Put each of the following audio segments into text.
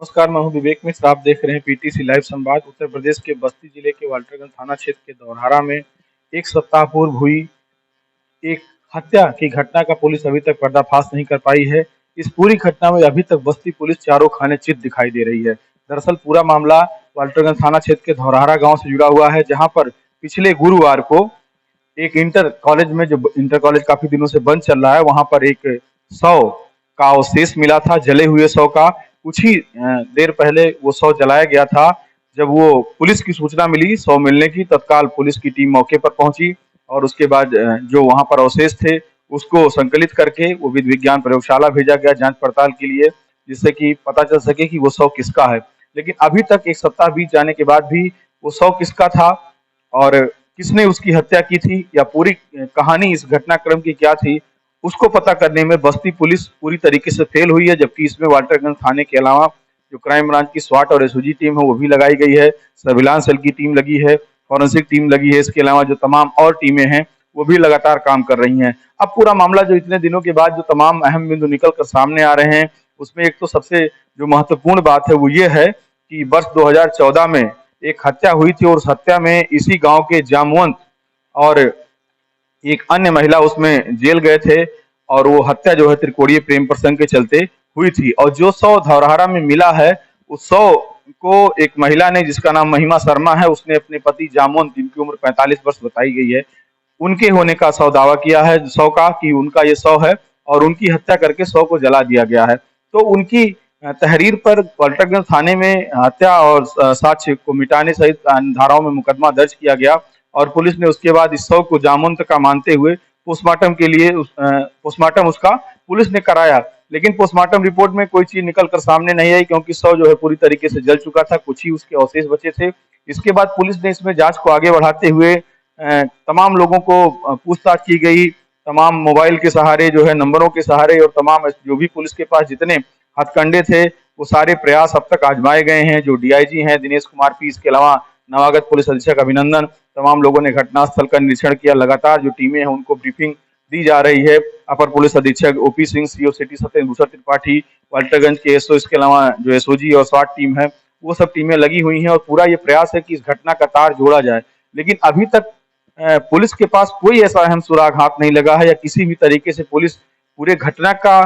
नमस्कार, मैं हूं विवेक मिश्र। आप देख रहे हैं पीटीसी लाइव संवाद। उत्तर प्रदेश के बस्ती जिले के वाल्टरगंज थाना क्षेत्र के दौरहारा में एक सप्ताह पूर्व हुई एक हत्या की घटना का पुलिस अभी तक पर्दाफाश नहीं कर पाई है। इस पूरी घटना में अभी तक बस्ती पुलिस चारों खाने चित दिखाई दे रही है। दरअसल पूरा मामला वाल्टरगंज थाना क्षेत्र के धौरहारा गांव से जुड़ा हुआ है, जहां पर पिछले गुरुवार को एक इंटर कॉलेज में, जो इंटर कॉलेज काफी दिनों से बंद चल रहा है, वहां पर एक शव का अवशेष मिला था, जले हुए शव का। कुछ ही देर पहले वो शव जलाया गया था। जब वो पुलिस की सूचना मिली शव मिलने की, तत्काल पुलिस की टीम मौके पर पहुंची और उसके बाद जो वहां पर अवशेष थे उसको संकलित करके वो विधि विज्ञान प्रयोगशाला भेजा गया जांच पड़ताल के लिए, जिससे कि पता चल सके कि वो शव किसका है। लेकिन अभी तक एक सप्ताह बीत जाने के बाद भी वो शव किसका था और किसने उसकी हत्या की थी या पूरी कहानी इस घटनाक्रम की क्या थी, उसको पता करने में बस्ती पुलिस पूरी तरीके से फेल हुई है। जबकि इसमें वाल्टरगंज थाने के अलावा जो क्राइम ब्रांच की स्वाट और एसओजी टीम है वो भी लगाई गई है, सर्विलांस सेल की टीम लगी है, फॉरेंसिक टीम लगी है। इसके अलावा जो तमाम और टीमें हैं वो भी लगातार काम कर रही हैं। अब पूरा मामला जो इतने दिनों के बाद जो तमाम अहम बिंदु निकल कर सामने आ रहे हैं, उसमें एक तो सबसे जो महत्वपूर्ण बात है वो ये है कि वर्ष 2014 में एक हत्या हुई थी और उस हत्या में इसी गांव के जामवंत और एक अन्य महिला उसमें जेल गए थे और वो हत्या जो है त्रिकोणीय प्रेम प्रसंग के चलते हुई थी। और जो शव धौरहरा में मिला है, उस शव को एक महिला ने, जिसका नाम महिमा शर्मा है, उसने अपने पति जामवंत, जिनकी उम्र 45 वर्ष बताई गई है, उनके होने का शव दावा किया है, शव का कि उनका ये शव है और उनकी हत्या करके शव को जला दिया गया है। तो उनकी तहरीर पर वाल्टरगंज थाने में हत्या और साक्ष्य को मिटाने सहित धाराओं में मुकदमा दर्ज किया गया और पुलिस ने उसके बाद इस शव को जामुन का मानते हुए पोस्टमार्टम के लिए पोस्टमार्टम उसका पुलिस ने कराया। लेकिन पोस्टमार्टम रिपोर्ट में कोई चीज निकल कर सामने नहीं आई, क्योंकि शव जो है पूरी तरीके से जल चुका था, कुछ ही उसके अवशेष बचे थे। इसके बाद पुलिस ने इसमें जांच को आगे बढ़ाते हुए तमाम लोगों को पूछताछ की गई, तमाम मोबाइल के सहारे जो है, नंबरों के सहारे, और तमाम जो भी पुलिस के पास जितने हथकंडे थे वो सारे प्रयास अब तक आजमाए गए हैं। जो डीआईजी हैं दिनेश कुमार पी, इसके अलावा नवागत पुलिस अधीक्षक अभिनंदन, तमाम लोगों ने घटनास्थल का निरीक्षण किया। लगातार जो टीमें हैं उनको ब्रीफिंग दी जा रही है। अपर पुलिस अधीक्षक OP Singh, CO city Satyendra Bhushan Tripathi, Waltergunj के एसओ, इसके अलावा जो एसओजी और स्वाट टीम है, वो सब टीमें लगी हुई हैं और पूरा ये प्रयास है कि इस घटना का तार जोड़ा जाए। लेकिन अभी तक पुलिस के पास कोई ऐसा अहम सुराग हाथ नहीं लगा है या किसी भी तरीके से पुलिस पूरे घटना का,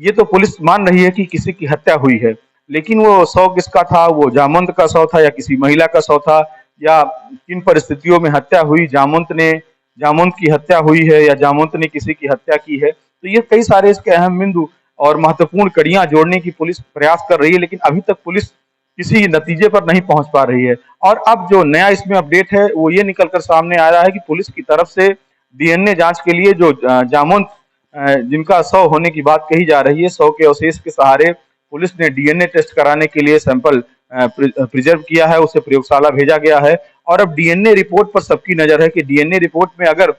ये तो पुलिस मान रही है कि किसी की हत्या हुई है, लेकिन वो शव किसका था, वो जामवंत का शव था या किसी महिला का शव था, या किन परिस्थितियों में हत्या हुई, जामवंत की हत्या हुई है या जामवंत ने किसी की हत्या की है, तो ये कई सारे इसके अहम बिंदु और महत्वपूर्ण कड़ियां जोड़ने की पुलिस प्रयास कर रही है। लेकिन अभी तक पुलिस किसी नतीजे पर नहीं पहुंच पा रही है। और अब जो नया इसमें अपडेट है वो ये निकल कर सामने आ रहा है कि पुलिस की तरफ से डीएनए जांच के लिए जो जामवंत जिनका शव होने की बात कही जा रही है, शव के अवशेष के सहारे पुलिस ने डीएनए टेस्ट कराने के लिए सैंपल प्रिजर्व किया है, उसे प्रयोगशाला भेजा गया है। और अब डीएनए रिपोर्ट पर सबकी नजर है कि डीएनए रिपोर्ट में अगर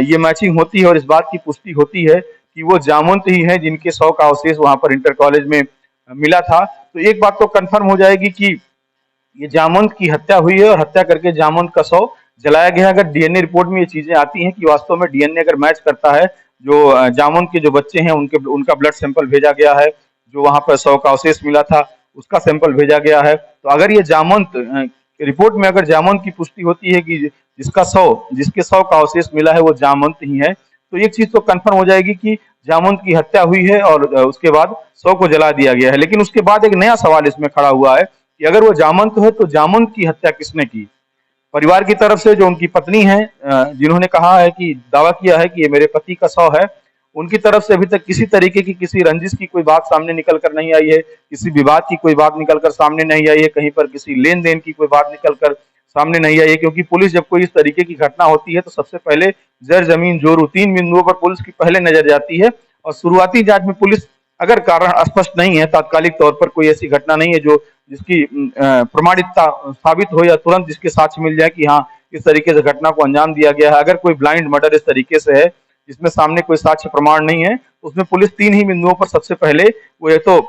ये मैचिंग होती है और इस बात की पुष्टि होती है कि वो जामवंत ही है जिनके शव का अवशेष वहां पर इंटर कॉलेज में मिला था, तो एक बात तो कंफर्म हो जाएगी कि ये जामवंत की हत्या हुई है और हत्या करके जामवंत का शव जलाया गया। अगर डीएनए रिपोर्ट में ये चीजें आती हैं कि वास्तव में डीएनए अगर मैच करता है, जो जामवंत के जो बच्चे हैं उनके उनका ब्लड सैंपल भेजा गया है, जो वहां पर शव का अवशेष मिला था उसका सैंपल भेजा गया है, तो अगर ये जामवंत रिपोर्ट में अगर जामवंत की पुष्टि होती है कि जिसके शव का अवशेष मिला है वो जामवंत ही है, तो एक चीज तो कंफर्म हो जाएगी कि जामवंत की हत्या हुई है और उसके बाद शव को जला दिया गया है। लेकिन उसके बाद एक नया सवाल इसमें खड़ा हुआ है कि अगर वो जामवंत है तो जामवंत की हत्या किसने की। परिवार की तरफ से जो उनकी पत्नी है, जिन्होंने कहा है कि दावा किया है कि ये मेरे पति का शव है, उनकी तरफ से अभी तक किसी तरीके की किसी रंजिश की कोई बात सामने निकल कर नहीं आई है, किसी विवाद की कोई बात निकल कर सामने नहीं आई है, कहीं पर किसी लेन देन की कोई बात निकल कर सामने नहीं आई है। क्योंकि पुलिस जब कोई इस तरीके की घटना होती है तो सबसे पहले जर जमीन जोरू तीन बिंदुओं पर पुलिस की पहले नजर जाती है और शुरुआती जांच में पुलिस, अगर कारण स्पष्ट नहीं है, तात्कालिक तौर पर कोई ऐसी घटना नहीं है जो जिसकी प्रमाणिकता साबित हो या तुरंत जिसके साक्ष्य मिल जाए कि हाँ इस तरीके से घटना को अंजाम दिया गया है, अगर कोई ब्लाइंड मर्डर इस तरीके से है जिसमें सामने कोई साक्ष्य प्रमाण नहीं है, तो उसमें पुलिस तीन ही बिंदुओं पर सबसे पहले वो ये तो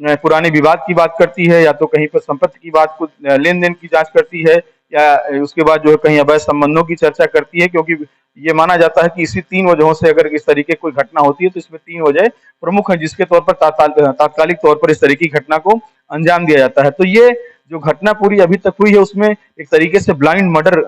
पुराने विवाद की बात करती है, या तो कहीं पर संपत्ति की बात को लेन देन की जांच करती है, या उसके बाद जो है कहीं अवैध संबंधों की चर्चा करती है, क्योंकि ये माना जाता है कि इसी 3 वजहों से अगर इस तरीके की कोई घटना होती है तो इसमें 3 वजह प्रमुख हैं, जिसके तौर पर तात्कालिक तौर पर इस तरीके की घटना को अंजाम दिया जाता है। तो ये जो घटना पूरी अभी तक हुई है उसमें एक तरीके से ब्लाइंड मर्डर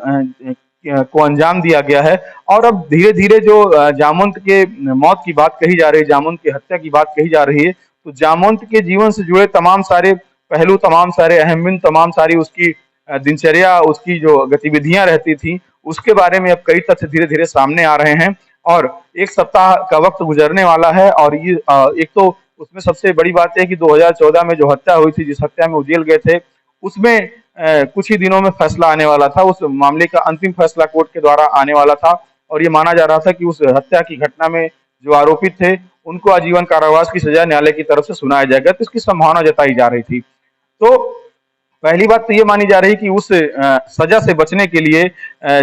को अंजाम दिया गया है। और अब धीरे-धीरे जो जामवंत के मौत की बात कही जा रही है, जामवंत की हत्या की बात कही जा रही है, तो जामवंत के जीवन से जुड़े तमाम सारे पहलू, तमाम सारे अहम बिन, तमाम सारी उसकी दिनचर्या, उसकी जो गतिविधियां रहती थी, उसके बारे में अब कई तथ्य धीरे-धीरे सामने आ रहे हैं। और 1 सप्ताह का वक्त गुजरने वाला है और ये एक तो उसमें सबसे बड़ी बात है कि 2014 में जो हत्या हुई थी, जिस हत्या में वो जेल गए थे, उसमें कुछ ही दिनों में फैसला आने वाला था। उस मामले का अंतिम फैसला कोर्ट के द्वारा आने वाला था और ये माना जा रहा था कि उस हत्या की घटना में जो आरोपित थे, उनको आजीवन कारावास की सजा न्यायालय की तरफ से सुनाया जाएगा, तो इसकी संभावना जताई जा रही थी। तो पहली बात तो ये मानी जा रही कि उस सजा से बचने के लिए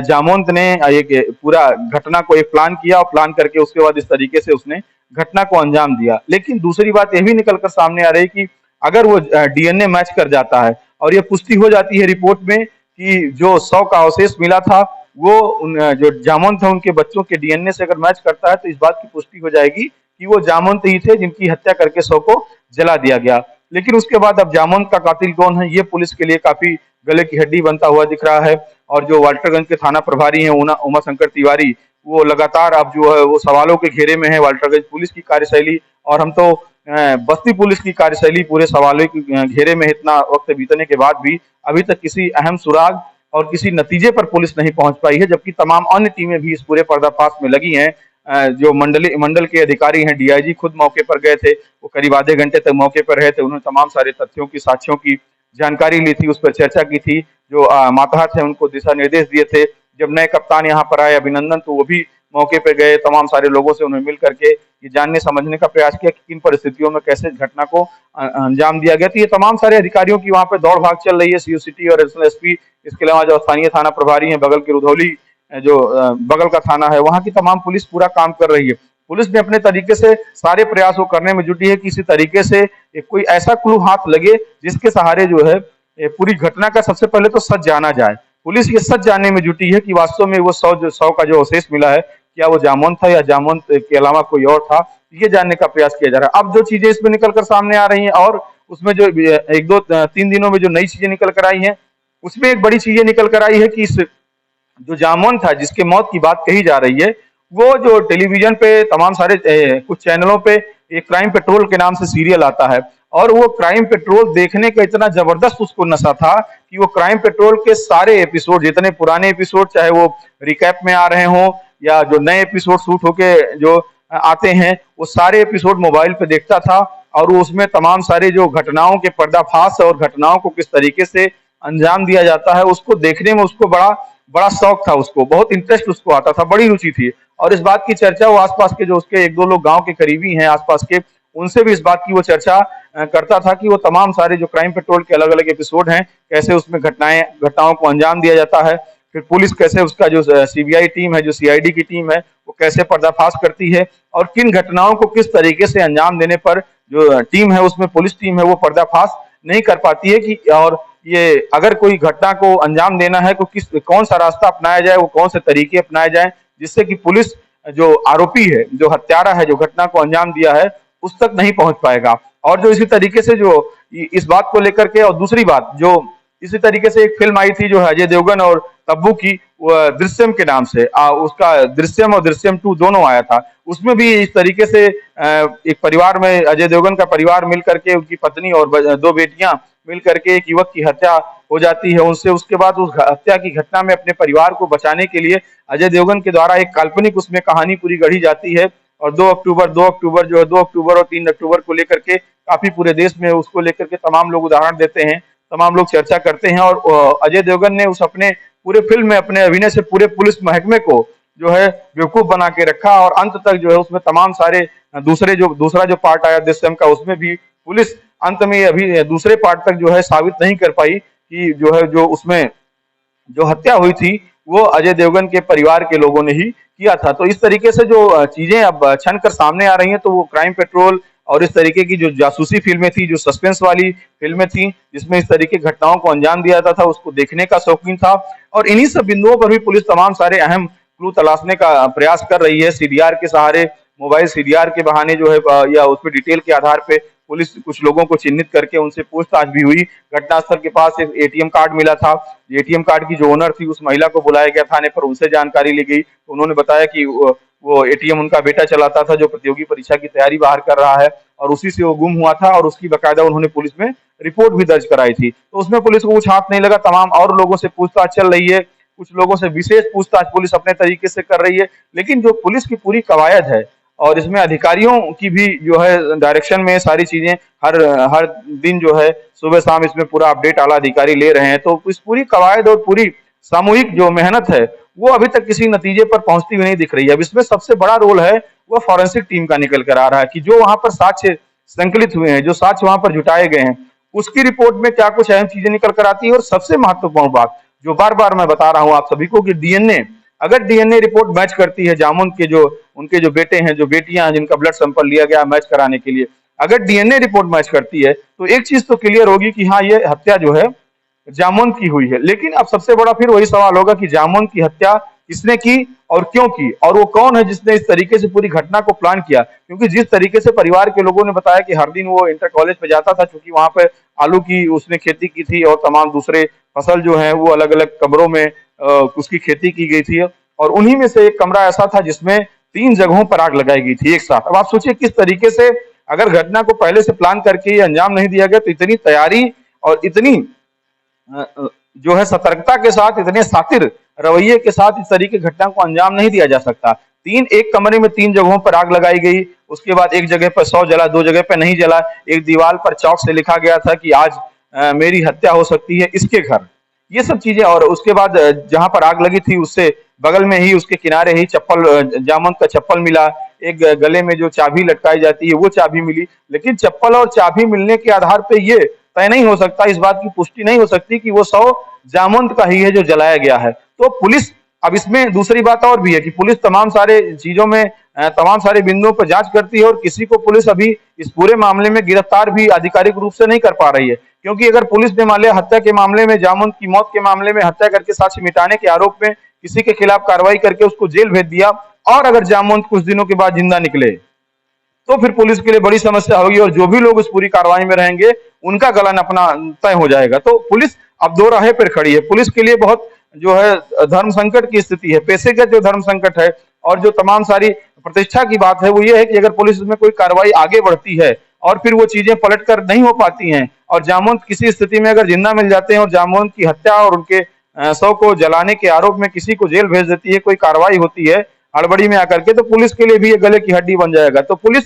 जामवंत ने एक पूरा घटना को एक प्लान किया और प्लान करके उसके बाद इस तरीके से उसने घटना को अंजाम दिया। लेकिन दूसरी बात ये भी निकल कर सामने आ रही कि अगर वो डीएनए मैच कर जाता है और ये पुष्टि हो जाती है रिपोर्ट में कि जो 100 का अवशेष मिला था वो जो जामवंत है उनके बच्चों के डीएनए से अगर मैच करता है, तो इस बात की पुष्टि हो जाएगी कि वो जामवंत ही थे जिनकी हत्या करके 100 को जला दिया गया। लेकिन उसके बाद अब जामवंत का कातिल कौन है, ये पुलिस के लिए काफी गले की हड्डी बनता हुआ दिख रहा है। और जो वाल्टरगंज के थाना प्रभारी हैं उमा शंकर तिवारी, वो लगातार अब जो है वो सवालों के घेरे में है। वाल्टरगंज पुलिस की कार्यशैली और हम तो बस्ती पुलिस की कार्यशैली पूरे सवालों के घेरे में, इतना वक्त बीतने के बाद भी अभी तक किसी अहम सुराग और किसी नतीजे पर पुलिस नहीं पहुंच पाई है, जबकि तमाम अन्य टीमें भी इस पूरे पर्दाफाश में लगी हैं। जो मंडल के अधिकारी हैं, डीआईजी खुद मौके पर गए थे, वो करीब आधे घंटे तक मौके पर रहे थे। उन्होंने तमाम सारे तथ्यों की, साक्ष्यों की जानकारी ली थी, उस पर चर्चा की थी। जो मातहत है उनको दिशा निर्देश दिए थे। जब नए कप्तान यहाँ पर आए अभिनंदन, तो वो भी मौके पे गए, तमाम सारे लोगों से उन्हें मिल करके ये जानने समझने का प्रयास किया कि किन परिस्थितियों में कैसे इस घटना को अंजाम दिया गया। तो ये तमाम सारे अधिकारियों की वहाँ पे दौड़ भाग चल रही है, सीओ सिटी और एडिशनल एसपी, इसके अलावा जो स्थानीय थाना प्रभारी हैं बगल के रुधौली, जो बगल का थाना है, वहाँ की तमाम पुलिस पूरा काम कर रही है। पुलिस ने अपने तरीके से सारे प्रयास वो करने में जुटी है कि इसी तरीके से कोई ऐसा क्लू हाथ लगे जिसके सहारे जो है पूरी घटना का सबसे पहले तो सच जाना जाए। पुलिस ये सच जानने में जुटी है कि वास्तव में वो 100 का जो अवशेष मिला है, क्या वो जामवंत था या जामवंत के अलावा कोई और था, ये जानने का प्रयास किया जा रहा है। अब जो चीजें इसमें निकल कर सामने आ रही हैं और उसमें जो 1-2-3 दिनों में जो नई चीजें निकल कर आई हैं, उसमें एक बड़ी चीज ये निकल कर आई है कि इस जो जामवंत था जिसके मौत की बात कही जा रही है, वो जो टेलीविजन पे तमाम सारे कुछ चैनलों पे एक क्राइम पेट्रोल के नाम से सीरियल आता है और वो क्राइम पेट्रोल देखने का इतना जबरदस्त उसको नशा था कि वो क्राइम पेट्रोल के सारे एपिसोड, जितने पुराने एपिसोड चाहे वो रिकैप में आ रहे हों या जो नए एपिसोड शूट होके जो आते हैं, वो सारे एपिसोड मोबाइल पे देखता था और वो उसमें तमाम सारे जो घटनाओं के पर्दाफाश और घटनाओं को किस तरीके से अंजाम दिया जाता है, उसको देखने में उसको बड़ा बड़ा शौक था, उसको बहुत इंटरेस्ट उसको आता था, बड़ी रुचि थी। और इस बात की चर्चा वो आसपास के जो उसके 1-2 लोग गांव के करीबी हैं आसपास के, उनसे भी इस बात की वो चर्चा करता था कि वो तमाम सारे जो क्राइम पेट्रोल के अलग-अलग एपिसोड हैं, कैसे उसमें घटनाओं को अंजाम दिया जाता है। फिर पुलिस कैसे उसका जो सीबीआई टीम है, जो सीआईडी की टीम है, वो कैसे पर्दाफाश करती है और किन घटनाओं को किस तरीके से अंजाम देने पर जो टीम है उसमें पुलिस टीम है वो पर्दाफाश नहीं कर पाती है कि और ये अगर कोई घटना को अंजाम देना है तो कौन सा रास्ता अपनाया जाए, वो कौन से तरीके अपनाए जाए जिससे कि पुलिस जो आरोपी है, जो हत्यारा है, जो घटना को अंजाम दिया है, उस तक नहीं पहुंच पाएगा। और जो इसी तरीके से जो इस बात को लेकर के, और दूसरी बात जो इसी तरीके से एक फिल्म आई थी जो है अजय देवगन और तब्बू की, दृश्यम के नाम से, उसका दृश्यम और दृश्यम 2 दोनों आया था। उसमें भी इस तरीके से एक परिवार में अजय देवगन का परिवार मिल करके, उनकी पत्नी और 2 बेटियां मिल करके एक युवक की हत्या हो जाती है उनसे। उसके बाद उस हत्या की घटना में अपने परिवार को बचाने के लिए अजय देवगन के द्वारा एक काल्पनिक उसमें कहानी पूरी गढ़ी जाती है और 2 अक्टूबर जो है 2 अक्टूबर और 3 अक्टूबर को लेकर के काफी पूरे देश में उसको लेकर के तमाम लोग उदाहरण देते हैं, तमाम लोग चर्चा करते हैं। और अजय देवगन ने उस अपने पूरे फिल्म में अपने अभिनय से पूरे पुलिस महकमे को जो है बेवकूफ बना के रखा और अंत तक जो है उसमें तमाम सारे दूसरा जो पार्ट आया दृश्यम का, उसमें भी पुलिस अंत में अभी दूसरे पार्ट तक जो है साबित नहीं कर पाई कि जो है जो उसमें जो हत्या हुई थी वो अजय देवगन के परिवार के लोगों ने ही किया था। तो इस तरीके से जो चीजें अब छन कर सामने आ रही हैं, तो वो क्राइम पेट्रोल और इस तरीके की जो जासूसी फिल्में थी, जो सस्पेंस वाली फिल्में थी, जिसमें इस तरीके की घटनाओं को अंजाम दिया जाता था, उसको देखने का शौकीन था। और इन्हीं सब बिंदुओं पर भी पुलिस तमाम सारे अहम क्लू तलाशने का प्रयास कर रही है। सीडीआर के सहारे, मोबाइल सीडीआर के बहाने जो है या उसपे डिटेल के आधार पे पुलिस कुछ लोगों को चिन्हित करके उनसे पूछताछ भी हुई। घटनास्थल के पास एक एटीएम कार्ड मिला था। एटीएम कार्ड की जो ओनर थी, उस महिला को बुलाया गया थाने पर, उनसे जानकारी ली गई। तो उन्होंने बताया कि वो एटीएम उनका बेटा चलाता था, जो प्रतियोगी परीक्षा की तैयारी बाहर कर रहा है, और उसी से वो गुम हुआ था, और उसकी बकायदा उन्होंने पुलिस में रिपोर्ट भी दर्ज कराई थी। तो उसमें पुलिस को कुछ हाथ नहीं लगा। तमाम और लोगों से पूछताछ चल रही है, कुछ लोगों से विशेष पूछताछ पुलिस अपने तरीके से कर रही है। लेकिन जो पुलिस की पूरी कवायद है, और इसमें अधिकारियों की भी जो है डायरेक्शन में सारी चीजें हर हर दिन जो है सुबह शाम इसमें पूरा अपडेट आला अधिकारी ले रहे हैं। तो इस पूरी कवायद और पूरी सामूहिक जो मेहनत है, वो अभी तक किसी नतीजे पर पहुंचती हुई नहीं दिख रही है। अब इसमें सबसे बड़ा रोल है वो फॉरेंसिक टीम का निकल कर आ रहा है, कि जो वहां पर साक्ष्य संकलित हुए हैं, जो साक्ष्य वहां पर जुटाए गए हैं, उसकी रिपोर्ट में क्या कुछ अहम चीजें निकल कर आती है। और सबसे महत्वपूर्ण बात, जो बार बार मैं बता रहा हूं आप सभी को, कि डीएनए, अगर डीएनए रिपोर्ट मैच करती है जामुन के जो उनके जो बेटे हैं, जो बेटियां हैं, जिनका ब्लड सैंपल लिया गया मैच कराने के लिए, अगर डीएनए रिपोर्ट मैच करती है, तो एक चीज तो क्लियर होगी कि हाँ, ये हत्या जो है जामवंत की हुई है। लेकिन अब सबसे बड़ा फिर वही सवाल होगा कि जामवंत की हत्या किसने की और क्यों की, और वो कौन है जिसने इस तरीके से पूरी घटना को प्लान किया। क्योंकि जिस तरीके से परिवार के लोगों ने बताया कि हर दिन वो इंटर कॉलेज पे जाता था, क्योंकि वहां पे आलू की उसने खेती की थी, और तमाम दूसरे फसल जो है वो अलग अलग कमरों में उसकी खेती की गई थी। और उन्हीं में से एक कमरा ऐसा था जिसमें 3 जगहों पर आग लगाई गई थी एक साथ। अब आप सोचिए किस तरीके से, अगर घटना को पहले से प्लान करके ये अंजाम नहीं दिया गया, तो इतनी तैयारी और इतनी जो है सतर्कता के साथ, इतने शातिर रवैये के साथ इस तरीके की घटना को अंजाम नहीं दिया जा सकता। एक कमरे में 3 जगहों पर आग लगाई गई। उसके बाद एक जगह पर 100 जला, 2 जगह पर नहीं जला। एक दीवार पर चौक से लिखा गया था कि आज मेरी हत्या हो सकती है इसके घर। ये सब चीजें, और उसके बाद जहां पर आग लगी थी उससे बगल में ही, उसके किनारे ही चप्पल, जामवंत का चप्पल मिला। एक गले में जो चाबी लटकाई जाती है वो चाबी मिली। लेकिन चप्पल और चाबी मिलने के आधार पे ये तय नहीं हो सकता, इस बात की पुष्टि नहीं हो सकती कि वो 100 जामवंत का ही है जो जलाया गया है। तो पुलिस, अब इसमें दूसरी बात और भी है कि पुलिस तमाम सारे चीजों में, तमाम सारे बिंदुओं पर जांच करती है, और किसी को पुलिस अभी इस पूरे मामले में गिरफ्तार भी आधिकारिक रूप से नहीं कर पा रही है। क्योंकि अगर पुलिस ने मान लिया हत्या के मामले में, जामवंत की मौत के मामले में हत्या करके साक्ष्य मिटाने के आरोप में किसी के खिलाफ कार्रवाई करके उसको जेल भेज दिया, और अगर जामवंत कुछ दिनों के बाद जिंदा निकले, तो फिर पुलिस के लिए बड़ी समस्या होगी, और जो भी लोग इस पूरी कार्रवाई में रहेंगे उनका गला नपना तय हो जाएगा। तो पुलिस अब दो राहे पर खड़ी है। पुलिस के लिए बहुत जो है धर्म संकट की स्थिति है, पेशेगत जो धर्म संकट है, और जो तमाम सारी प्रतिष्ठा की बात है, वो ये है कि अगर पुलिस में कोई कार्रवाई आगे बढ़ती है और फिर वो चीजें पलट कर नहीं हो पाती हैं, और जामवंत किसी स्थिति में अगर जिंदा मिल जाते हैं, और जामवंत की हत्या और उनके शव को जलाने के आरोप में किसी को जेल भेज देती है, कोई कार्रवाई होती है हड़बड़ी में आकर के, तो पुलिस के लिए भी ये गले की हड्डी बन जाएगा। तो पुलिस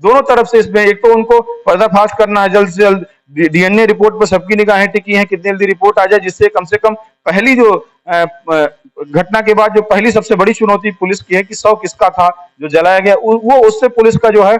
दोनों तरफ से इसमें, एक तो उनको पर्दाफाश करना है जल्द से जल्द, डीएनए रिपोर्ट पर सबकी निगाहें टिकी हैं, कितनी जल्दी रिपोर्ट आ जाए, जिससे कम से कम पहली जो घटना के बाद जो पहली सबसे बड़ी चुनौती पुलिस की है कि शव किसका था जो जलाया गया, वो उससे पुलिस का जो है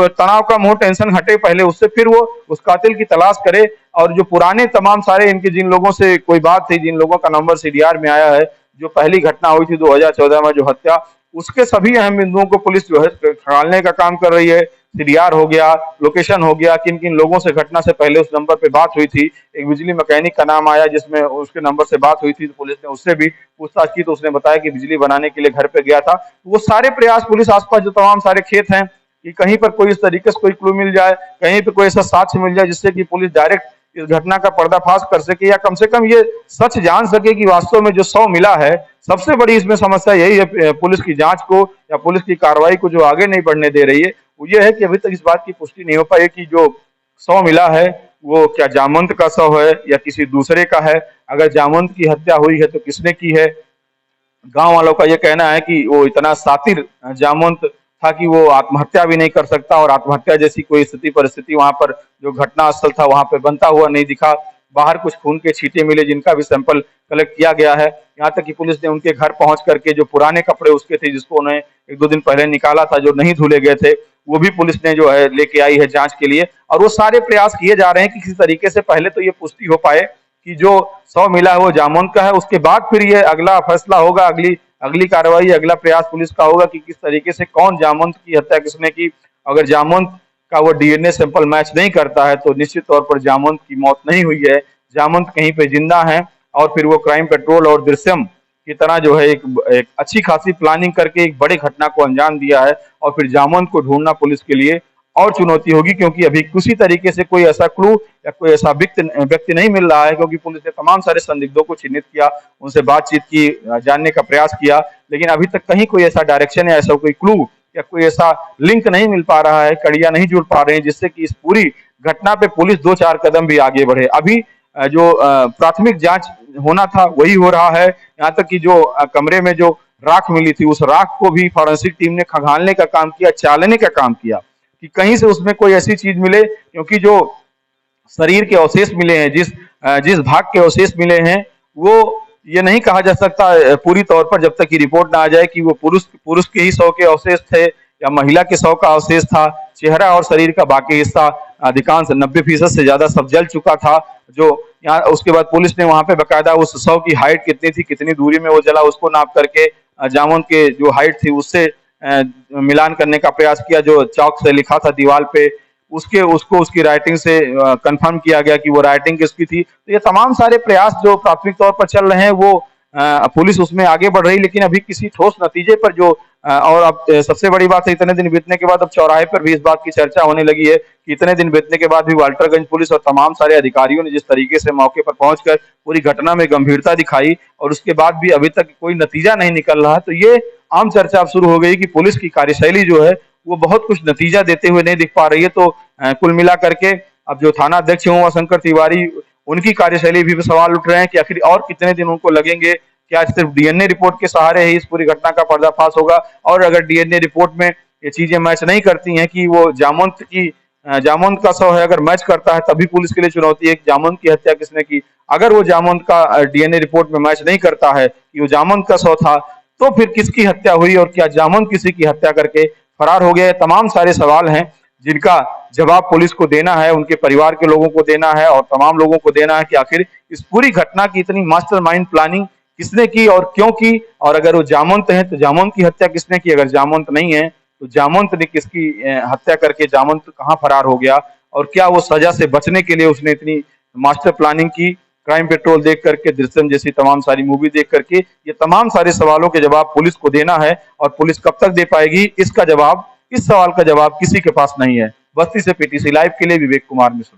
तनाव का मोह, टेंशन हटे पहले उससे, फिर वो उस कातिल की तलाश करे। और जो पुराने तमाम सारे इनके, जिन लोगों से कोई बात थी, जिन लोगों का नंबर सीडीआर में आया है, जो पहली घटना हुई थी 2014 में जो हत्या, उसके सभी अहम बिंदुओं को पुलिस जो है खंगालने का काम कर रही है। सीडीआर हो गया, लोकेशन हो गया, किन किन लोगों से घटना से पहले उस नंबर पे बात हुई थी। एक बिजली मैकेनिक का नाम आया जिसमें उसके नंबर से बात हुई थी, तो पुलिस ने उससे भी पूछताछ की, तो उसने बताया कि बिजली बनाने के लिए घर पे गया था। वो सारे प्रयास पुलिस, आसपास जो तमाम सारे खेत हैं, कि कहीं पर कोई इस तरीके से कोई क्लू मिल जाए, कहीं पर कोई ऐसा साक्ष्य मिल जाए जिससे कि पुलिस डायरेक्ट इस घटना का पर्दाफाश कर सके, या कम से कम ये सच जान सके कि वास्तव में जो शव मिला है। सबसे बड़ी इसमें समस्या यही है पुलिस की जांच को या पुलिस की कार्रवाई को जो आगे नहीं बढ़ने दे रही है, वो ये है कि अभी तक इस बात की पुष्टि नहीं हो पाई कि जो शव मिला है वो क्या जामवंत का शव है या किसी दूसरे का है। अगर जामवंत की हत्या हुई है तो किसने की है। गांव वालों का ये कहना है कि वो इतना शातिर जामवंत था कि वो आत्महत्या भी नहीं कर सकता, और आत्महत्या जैसी कोई स्थिति परिस्थिति वहां पर जो घटना स्थल था वहां पर बनता हुआ नहीं दिखा। बाहर कुछ खून के छींटे मिले जिनका भी सैंपल कलेक्ट किया गया है। यहाँ तक कि पुलिस ने उनके घर पहुंच करके जो पुराने कपड़े उसके थे, जिसको उन्हें 1-2 दिन पहले निकाला था, जो नहीं धुले गए थे, वो भी पुलिस ने जो है लेके आई है जांच के लिए। और वो सारे प्रयास किए जा रहे हैं कि किसी तरीके से पहले तो ये पुष्टि हो पाए कि जो शव मिला है वो जामवंत का है। उसके बाद फिर ये अगला फैसला होगा, अगली अगली कार्रवाई, अगला प्रयास पुलिस का होगा कि किस तरीके से, कौन जामवंत की हत्या किसने की। अगर जामवंत का वो डीएनए सैंपल मैच नहीं करता है तो निश्चित तौर पर जामवंत की मौत नहीं हुई है, जामवंत कहीं पे जिंदा है। और फिर वो क्राइम पेट्रोल और दृश्यम की तरह जो है एक अच्छी खासी प्लानिंग करके एक बड़ी घटना को अंजाम दिया है। और फिर जामवंत को ढूंढना पुलिस के लिए और चुनौती होगी, क्योंकि अभी किसी तरीके से कोई ऐसा क्लू या कोई ऐसा व्यक्ति नहीं मिल रहा है, क्योंकि पुलिस ने तमाम सारे संदिग्धों को चिन्हित किया, उनसे बातचीत की, जानने का प्रयास किया, लेकिन अभी तक कहीं कोई ऐसा डायरेक्शन या ऐसा कोई क्लू या कोई ऐसा लिंक नहीं मिल पा रहा है, कड़ियां नहीं जुड़ पा रहे हैं, जिससे कि इस पूरी घटना पे पुलिस 2-4 कदम भी आगे बढ़े। अभी जो प्राथमिक जांच होना था वही हो रहा है। यहाँ तक कि जो कमरे में जो राख मिली थी, उस राख को भी फॉरेंसिक टीम ने खंगालने का काम किया, चालने का काम किया कि कहीं से उसमें कोई ऐसी चीज मिले, क्योंकि जो शरीर के अवशेष मिले हैं, जिस भाग के अवशेष मिले हैं, वो ये नहीं कहा जा सकता पूरी तौर पर जब तक कि रिपोर्ट ना आ जाए कि वो पुरुष के ही शव के अवशेष थे या महिला के शव का अवशेष था। चेहरा और शरीर का बाकी हिस्सा अधिकांश 90% से ज्यादा सब जल चुका था। जो यहाँ उसके बाद पुलिस ने वहां पे बकायदा उस शव की हाइट कितनी थी, कितनी दूरी में वो जला, उसको नाप करके जामुन के जो हाइट थी उससे मिलान करने का प्रयास किया। जो चौक से लिखा था दीवार पे, उसके उसको उसकी राइटिंग से कंफर्म किया गया कि वो राइटिंग किसकी थी। तो ये तमाम सारे प्रयास जो प्राथमिक तौर पर चल रहे हैं, वो पुलिस उसमें आगे बढ़ रही, लेकिन अभी किसी ठोस नतीजे पर जो और अब सबसे बड़ी बात है, इतने दिन बीतने के बाद अब चौराहे पर भी इस बात की चर्चा होने लगी है कि इतने दिन बीतने के बाद भी वाल्टरगंज पुलिस और तमाम सारे अधिकारियों ने जिस तरीके से मौके पर पहुंचकर पूरी घटना में गंभीरता दिखाई और उसके बाद भी अभी तक कोई नतीजा नहीं निकल रहा, तो ये आम चर्चा अब शुरू हो गई कि पुलिस की कार्यशैली जो है वो बहुत कुछ नतीजा देते हुए नहीं दिख पा रही है। तो कुल मिला करके अब जो थाना अध्यक्ष हैं शंकर तिवारी, उनकी कार्यशैली भी सवाल उठ रहे हैं कि आखिर और कितने दिन उनको लगेंगे। क्या सिर्फ डीएनए रिपोर्ट के सहारे ही इस पूरी घटना का पर्दाफाश होगा? और अगर डीएनए रिपोर्ट में ये चीजें मैच नहीं करती हैं कि वो जामवंत का शव है, अगर मैच करता है तभी पुलिस के लिए चुनौती है कि जामवंत की हत्या किसने की। अगर वो जामवंत का डीएनए रिपोर्ट में मैच नहीं करता है कि वो जामवंत का शव था, तो फिर किसकी हत्या हुई और क्या जामवंत किसी की हत्या करके फरार हो गया? तमाम सारे सवाल हैं जिनका जवाब पुलिस को देना है, उनके परिवार के लोगों को देना है और तमाम लोगों को देना है कि आखिर इस पूरी घटना की इतनी मास्टरमाइंड प्लानिंग किसने की और क्यों की। और अगर वो जामवंत है तो जामवंत की हत्या किसने की, अगर जामवंत नहीं है तो जामवंत ने किसकी हत्या करके जामवंत कहाँ फरार हो गया, और क्या वो सजा से बचने के लिए उसने इतनी मास्टर प्लानिंग की? क्राइम पेट्रोल देख करके, दृश्यम जैसी तमाम सारी मूवी देख करके ये तमाम सारे सवालों के जवाब पुलिस को देना है, और पुलिस कब तक दे पाएगी इसका जवाब, इस सवाल का जवाब किसी के पास नहीं है। बस्ती से पीटीसी लाइव के लिए विवेक कुमार मिश्र।